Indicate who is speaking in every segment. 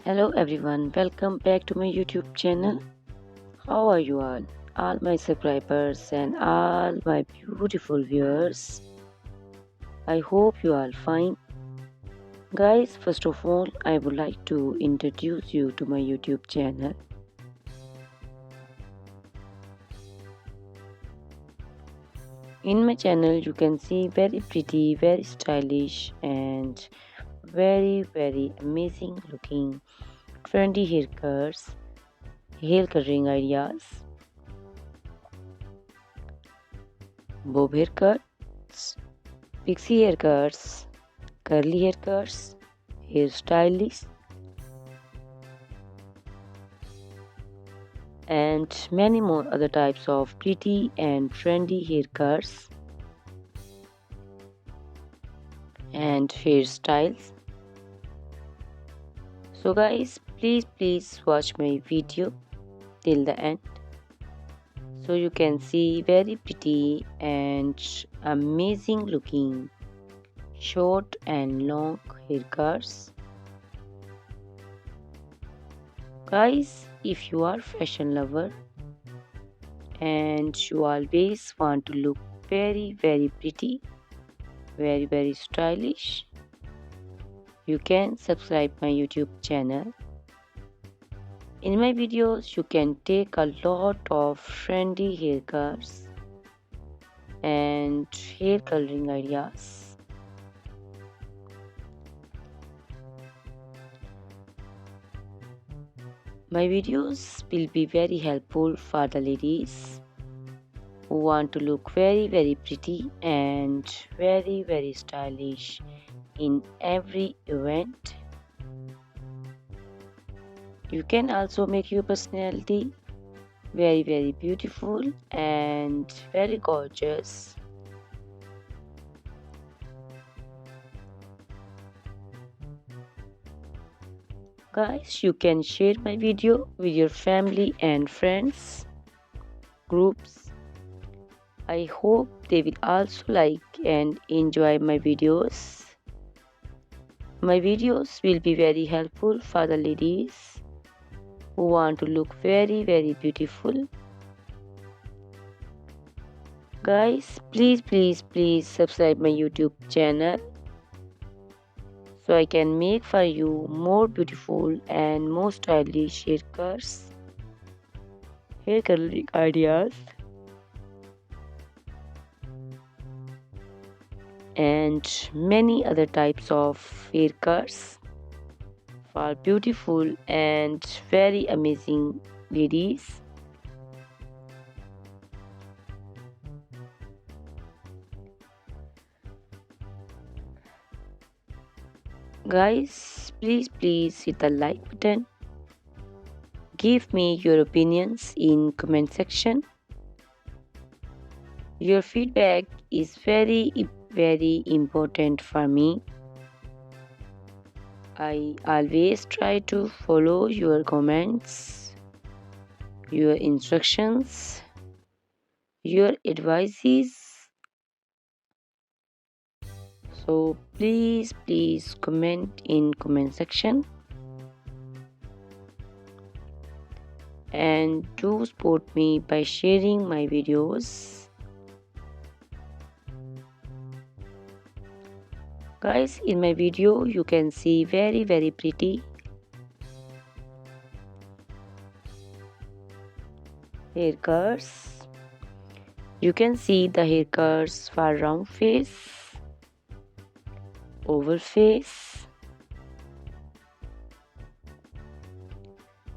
Speaker 1: Hello everyone, welcome back to my YouTube channel. How are you all my subscribers and all my beautiful viewers? I hope you are fine. Guys, first of all, I would like to introduce you to my YouTube channel. In my channel, you can see very pretty, very stylish, and very amazing looking trendy haircuts, hair coloring ideas, bob haircuts, pixie haircuts, curly haircuts, hairstyles, and many more other types of pretty and trendy haircuts and hairstyles. So guys, please watch my video till the end so you can see very pretty and amazing looking short and long haircuts. Guys, if you are fashion lover and you always want to look very pretty, very stylish, you can subscribe my YouTube channel. In my videos, you can take a lot of trendy haircuts and hair coloring ideas. My videos will be very helpful for the ladies who want to look very pretty and very stylish in every event. You can also make your personality very beautiful and very gorgeous. Guys, you can share my video with your family and friends groups. I hope they will also like and enjoy my videos. My videos will be very helpful for the ladies who want to look very beautiful. Guys, please subscribe my YouTube channel so I can make for you more beautiful and more stylish haircuts, hair coloring ideas, and many other types of haircuts for beautiful and very amazing ladies. Guys, please hit the like button. Give me your opinions in comment section. Your feedback is very important for me. I always try to follow your comments, your instructions, your advices. So please comment in comment section and do support me by sharing my videos. Guys, in my video you can see very pretty haircuts. You can see the haircuts for round face, oval face,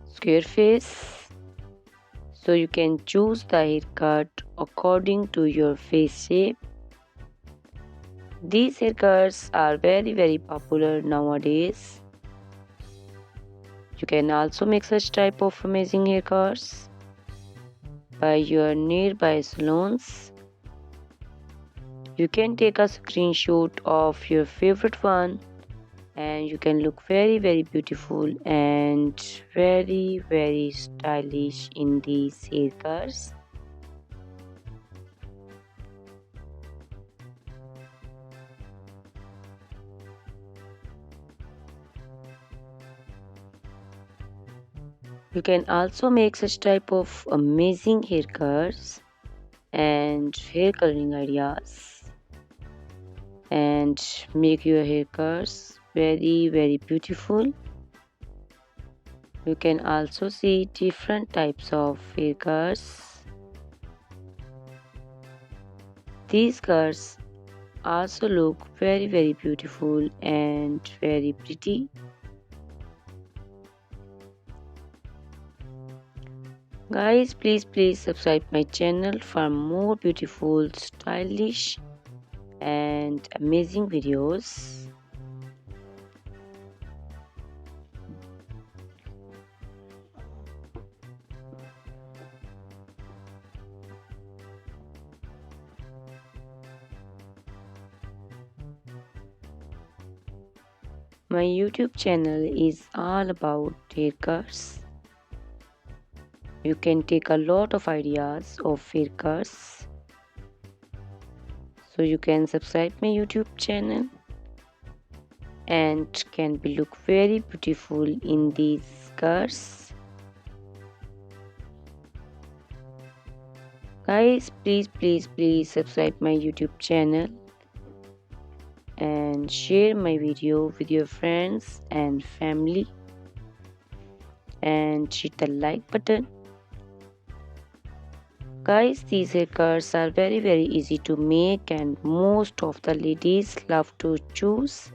Speaker 1: square face. So you can choose the haircut according to your face shape. These haircuts are very popular nowadays. You can also make such type of amazing haircuts by your nearby salons. You can take a screenshot of your favorite one and you can look very beautiful and very stylish in these haircuts. You can also make such type of amazing haircuts and hair coloring ideas and make your haircuts very beautiful. You can also see different types of haircuts. These cuts also look very beautiful and very pretty. Guys, please subscribe my channel for more beautiful, stylish and amazing videos. My YouTube channel is all about haircuts. You can take a lot of ideas of haircuts. So you can subscribe my YouTube channel and can be look very beautiful in these cuts. Guys, please subscribe my YouTube channel and share my video with your friends and family and hit the like button. Guys, these haircuts are very easy to make and most of the ladies love to choose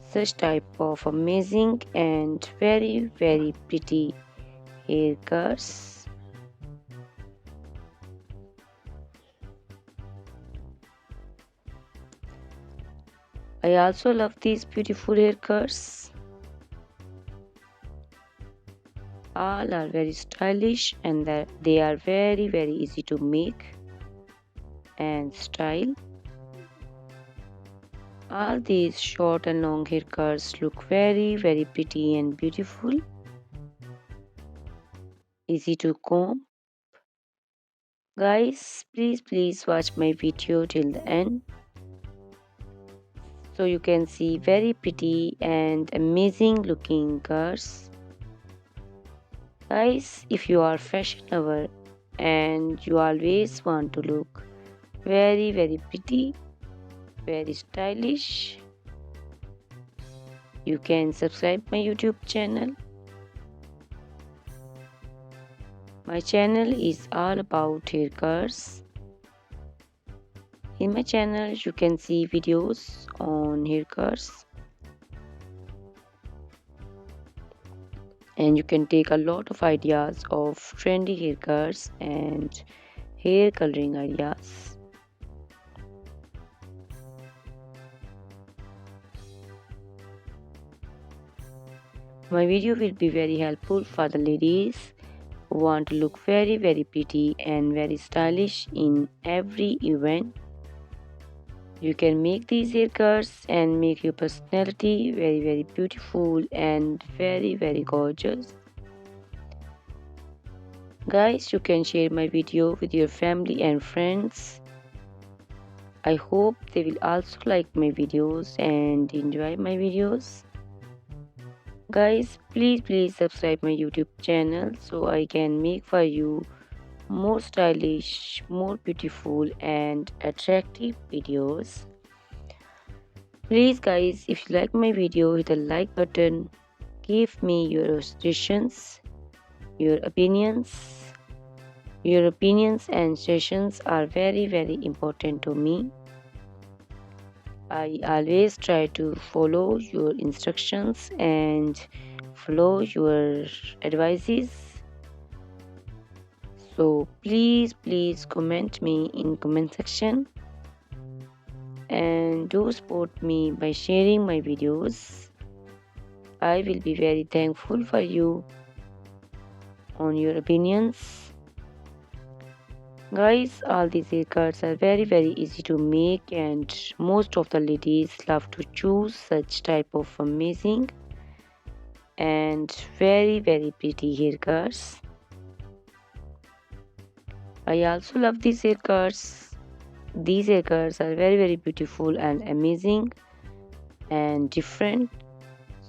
Speaker 1: such type of amazing and very pretty haircuts. I also love these beautiful haircuts. All are very stylish and they are very easy to make and style. All these short and long haircuts look very pretty and beautiful. Easy to comb. Guys, please watch my video till the end. So you can see very pretty and amazing looking girls. Guys, if you are fashion lover and you always want to look very pretty, very stylish, you can subscribe my YouTube channel. My channel is all about haircuts. In my channel you can see videos on haircuts and you can take a lot of ideas of trendy haircuts and hair coloring ideas. My video will be very helpful for the ladies who want to look very pretty and very stylish in every event. You can make these haircuts and make your personality very beautiful and very gorgeous. Guys, you can share my video with your family and friends. I hope they will also like my videos and enjoy my videos. Guys, please subscribe my YouTube channel so I can make for you more stylish, more beautiful and attractive videos. Please guys, if you like my video, hit the like button. Give me your suggestions, your opinions. Your opinions and suggestions are very important to me. I always try to follow your instructions and follow your advices. So please comment me in comment section and do support me by sharing my videos. I will be very thankful for you on your opinions. Guys, all these haircuts are very easy to make and most of the ladies love to choose such type of amazing and very pretty haircuts. I also love these haircuts. These haircuts are very beautiful and amazing and different.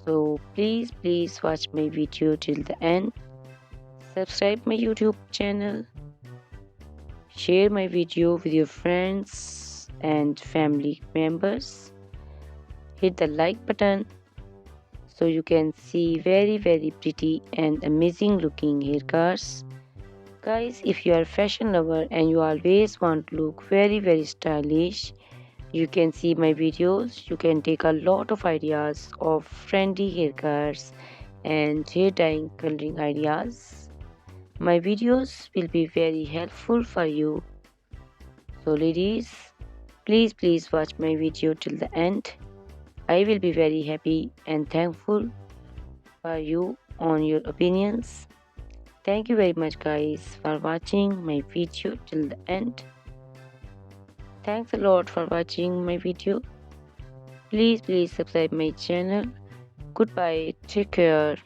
Speaker 1: So please watch my video till the end. Subscribe my YouTube channel. Share my video with your friends and family members. Hit the like button so you can see very pretty and amazing looking haircuts. Guys, if you are a fashion lover and you always want to look very stylish, you can see my videos. You can take a lot of ideas of trendy haircuts and hair dyeing coloring ideas. My videos will be very helpful for you. So ladies, please watch my video till the end. I will be very happy and thankful for you on your opinions. Thank you very much guys for watching my video till the end. Thanks a lot for watching my video. Please subscribe my channel. Goodbye. Take care.